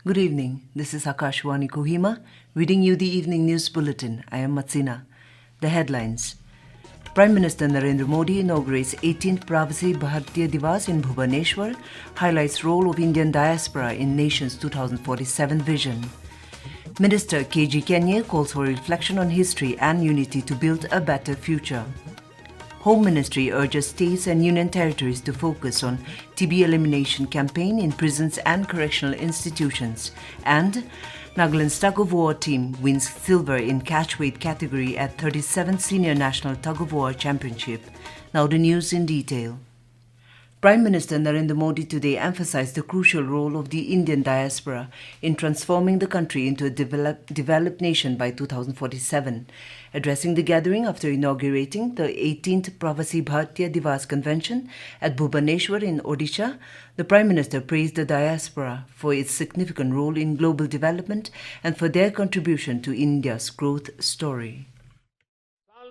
Good evening. This is Akashvani Kohima, reading you the evening news bulletin. I am Matsina. The headlines. Prime Minister Narendra Modi inaugurates 18th Pravasi Bhartiya Divas in Bhubaneswar, highlights role of Indian Diaspora in nation's 2047 vision. Minister Kenye calls for reflection on history and unity to build a better future. Home Ministry urges states and union territories to focus on TB Elimination campaign in prisons and correctional institutions. And Nagaland's tug-of-war team wins silver in catchweight category at 37th Senior National Tug-of-War Championship. Now the news in detail. Prime Minister Narendra Modi today emphasized the crucial role of the Indian diaspora in transforming the country into a developed nation by 2047. Addressing the gathering after inaugurating the 18th Pravasi Bhartiya Divas convention at Bhubaneswar in Odisha, the Prime Minister praised the diaspora for its significant role in global development and for their contribution to India's growth story.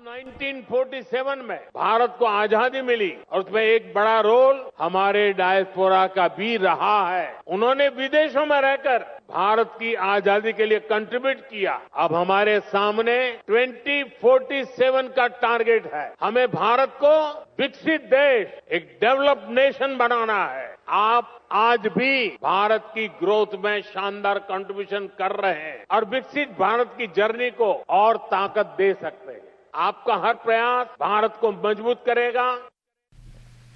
1947 में भारत को आजादी मिली और उसमें एक बड़ा role हमारे diaspora का भी रहा है। उन्होंने विदेशों में रहकर भारत की आजादी के लिए कंट्रीब्यूट किया। अब हमारे सामने 2047 का टारगेट है। हमें भारत को विकसित देश, एक डेवलप्ड नेशन बनाना है। आप आज भी भारत की ग्रोथ में शानदार कंट्रीब्यूशन कर रहे हैं और विकसित भारत की जर्नी को और ताकत दे सकते हैं। आपका हर प्रयास भारत को मजबूत करेगा।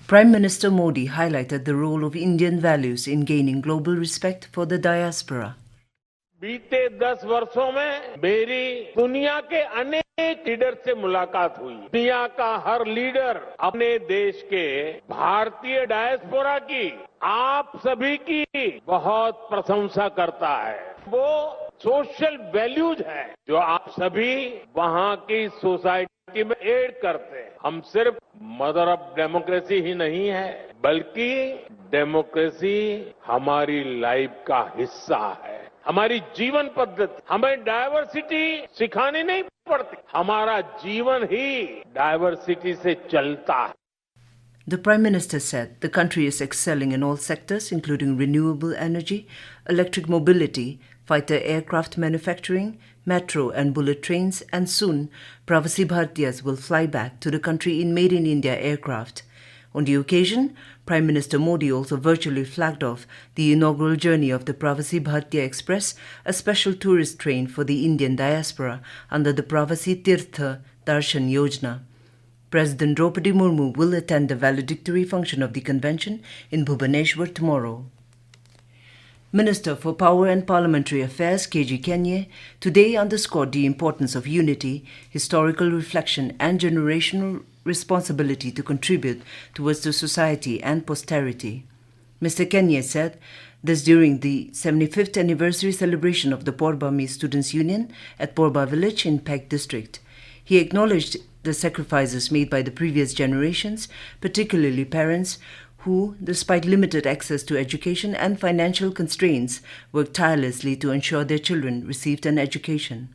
Prime Minister Modi highlighted the role of Indian values in gaining global respect for the diaspora. बीते 10 वर्षों में मेरी दुनिया के अनेक लीडर से मुलाकात हुई। दुनिया का हर लीडर अपने देश के भारतीय डायस्पोरा की, आप सभी की बहुत प्रशंसा करता है। वो सोशल वैल्यूज है जो आप सभी वहां की सोसाइटी में ऐड करते हैं। हम सिर्फ मदर ऑफ डेमोक्रेसी ही नहीं है, बल्कि डेमोक्रेसी हमारी लाइफ का हिस्सा है, हमारी जीवन पद्धति। हमें डायवर्सिटी सिखानी नहीं पड़ती, हमारा जीवन ही डायवर्सिटी से चलता है। The Prime Minister said the country is excelling in all sectors, including renewable energy, electric mobility, fighter aircraft manufacturing, metro and bullet trains, and soon Pravasi Bhartiyas will fly back to the country in Made in India aircraft. On the occasion, Prime Minister Modi also virtually flagged off the inaugural journey of the Pravasi Bhartiya Express, a special tourist train for the Indian diaspora under the Pravasi Tirtha Darshan Yojana. President Draupadi Murmu will attend the valedictory function of the convention in Bhubaneswar tomorrow. Minister for Power and Parliamentary Affairs Kenye today underscored the importance of unity, historical reflection and generational responsibility to contribute towards the society and posterity. Mr. Kenye said this during the 75th anniversary celebration of the Porbami Students' Union at Porba village in Peg district. He acknowledged the sacrifices made by the previous generations, particularly parents, who, despite limited access to education and financial constraints, worked tirelessly to ensure their children received an education.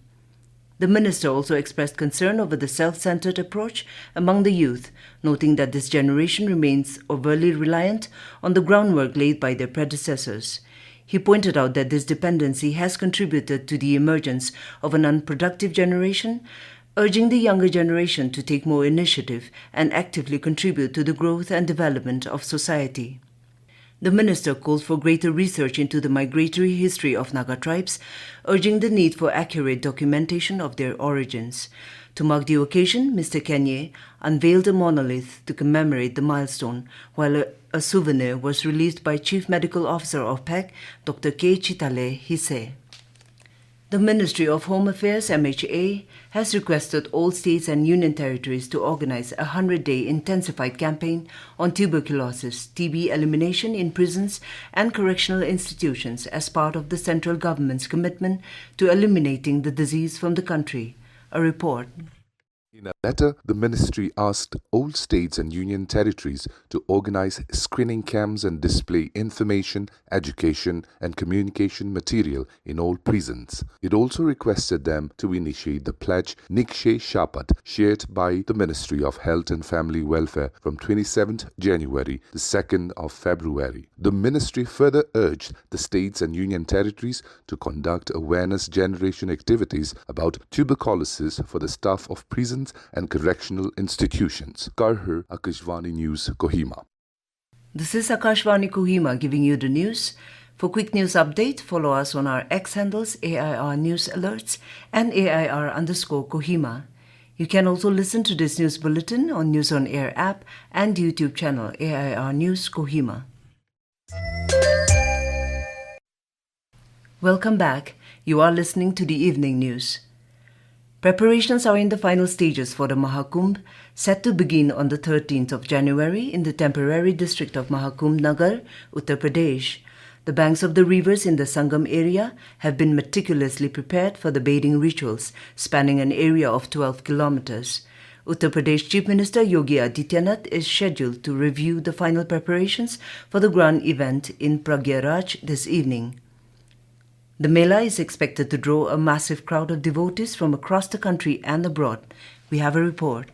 The minister also expressed concern over the self-centered approach among the youth, noting that this generation remains overly reliant on the groundwork laid by their predecessors. He pointed out that this dependency has contributed to the emergence of an unproductive generation, urging the younger generation to take more initiative and actively contribute to the growth and development of society. The minister called for greater research into the migratory history of Naga tribes, urging the need for accurate documentation of their origins. To mark the occasion, Mr. Kenye unveiled a monolith to commemorate the milestone, while a souvenir was released by Chief Medical Officer of PEC, Dr. K. Chitale Hise. The Ministry of Home Affairs (MHA) has requested all states and union territories to organize a 100-day intensified campaign on tuberculosis, TB elimination in prisons and correctional institutions as part of the central government's commitment to eliminating the disease from the country. A report. In a letter, the ministry asked all states and union territories to organize screening camps and display information, education, and communication material in all prisons. It also requested them to initiate the pledge Nikshe Shapat, shared by the Ministry of Health and Family Welfare from 27th January to 2nd of February. The ministry further urged the states and union territories to conduct awareness generation activities about tuberculosis for the staff of prisons and correctional institutions. Karhar, Akashvani News, Kohima. This is Akashvani Kohima giving you the news. For quick news update, follow us on our X handles AIR News Alerts and AIR_Kohima. You can also listen to this news bulletin on News on Air app and YouTube channel AIR News Kohima. Welcome back. You are listening to the evening news. Preparations are in the final stages for the Mahakumbh, set to begin on the 13th of January in the temporary district of Mahakumbh Nagar, Uttar Pradesh. The banks of the rivers in the Sangam area have been meticulously prepared for the bathing rituals, spanning an area of 12 kilometers. Uttar Pradesh Chief Minister Yogi Adityanath is scheduled to review the final preparations for the grand event in Pragyaraj this evening. The Mela is expected to draw a massive crowd of devotees from across the country and abroad. We have a report.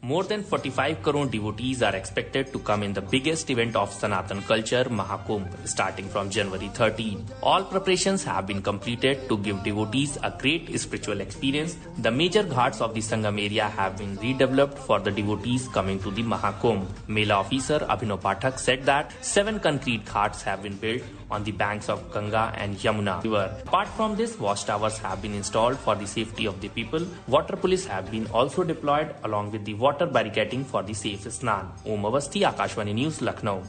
More than 45 crore devotees are expected to come in the biggest event of Sanatan culture, Mahakumbh, starting from January 13. All preparations have been completed to give devotees a great spiritual experience. The major ghats of the Sangam area have been redeveloped for the devotees coming to the Mahakumbh. Mela officer Abhinav Pathak said that 7 concrete ghats have been built on the banks of Ganga and Yamuna river. Apart from this, watchtowers have been installed for the safety of the people. Water police have been also deployed along with the water barricading for the safe snan. Om Avasthi, Akashvani News, Lucknow.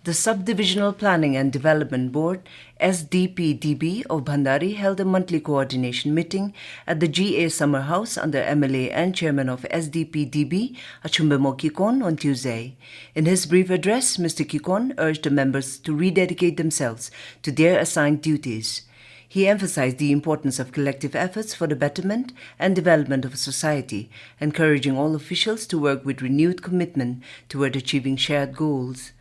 The Subdivisional Planning and Development Board, SDPDB of Bhandari, held a monthly coordination meeting at the GA Summer House under MLA and Chairman of SDPDB, Achumbemo Kikon, on Tuesday. In his brief address, Mr. Kikon urged the members to rededicate themselves to their assigned duties. He emphasized the importance of collective efforts for the betterment and development of society, encouraging all officials to work with renewed commitment toward achieving shared goals.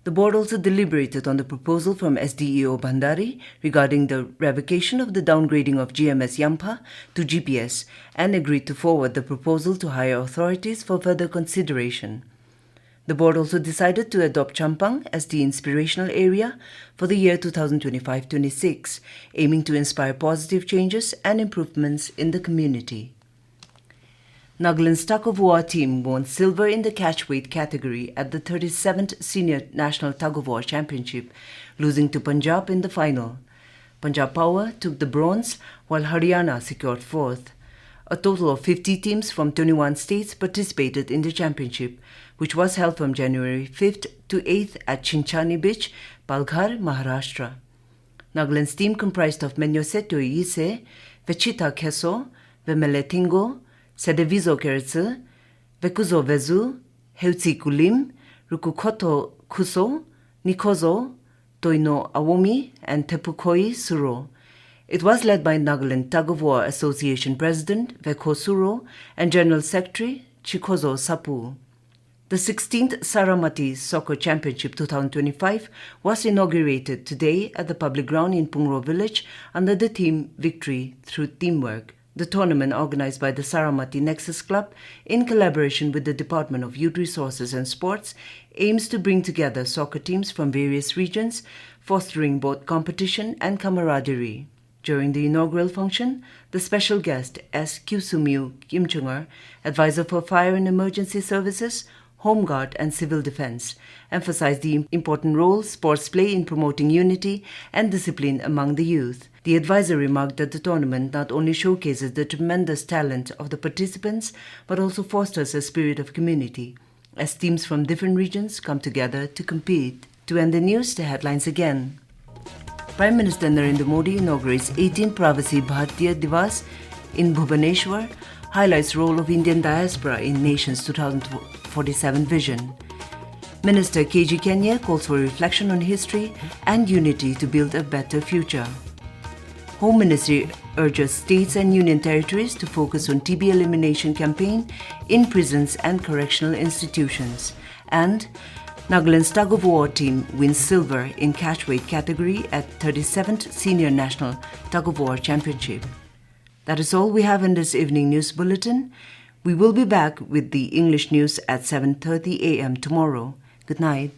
The board also deliberated on the proposal from SDEO Bhandari regarding the revocation of the downgrading of GMS Yampa to GPS and agreed to forward the proposal to higher authorities for further consideration. The board also decided to adopt Champang as the inspirational area for the year 2025-26, aiming to inspire positive changes and improvements in the community. Nagaland's Tug-of-War team won silver in the catchweight category at the 37th Senior National Tug-of-War Championship, losing to Punjab in the final. Punjab Power took the bronze, while Haryana secured 4th. A total of 50 teams from 21 states participated in the championship, which was held from January 5th to 8th at Chinchani Beach, Palghar, Maharashtra. Nagaland's team comprised of Menyoseto Ise, Vechita Keso, Vemeletingo, Sedevizo Keretsu, Vekuzo Vezu, Heutsi Kulim, Rukukoto Kuso, Nikozo, Toino Awomi, and Tepukoi Suro. It was led by Nagaland Tug-of-War Association President Veko Suro and General Secretary Chikozo Sapu. The 16th Saramati Soccer Championship 2025 was inaugurated today at the public ground in Pungro Village under the theme Victory Through Teamwork. The tournament, organized by the Saramati Nexus Club in collaboration with the Department of Youth Resources and Sports, aims to bring together soccer teams from various regions, fostering both competition and camaraderie. During the inaugural function, the special guest S. Kyusumyu Kimchungar, Advisor for Fire and Emergency Services, Home Guard and Civil Defense, emphasized the important role sports play in promoting unity and discipline among the youth. The advisor remarked that the tournament not only showcases the tremendous talent of the participants, but also fosters a spirit of community, as teams from different regions come together to compete. To end the news, the headlines again. Prime Minister Narendra Modi inaugurates 18 Pravasi Bhartiya Divas in Bhubaneswar, highlights role of Indian Diaspora in nation's 2047 vision. Minister Kenye calls for reflection on history and unity to build a better future. Home Ministry urges states and union territories to focus on TB Elimination campaign in prisons and correctional institutions. And Nagaland's tug-of-war team wins silver in catchweight category at 37th Senior National Tug-of-War Championship. That is all we have in this evening news bulletin. We will be back with the English news at 7:30 a.m. tomorrow. Good night.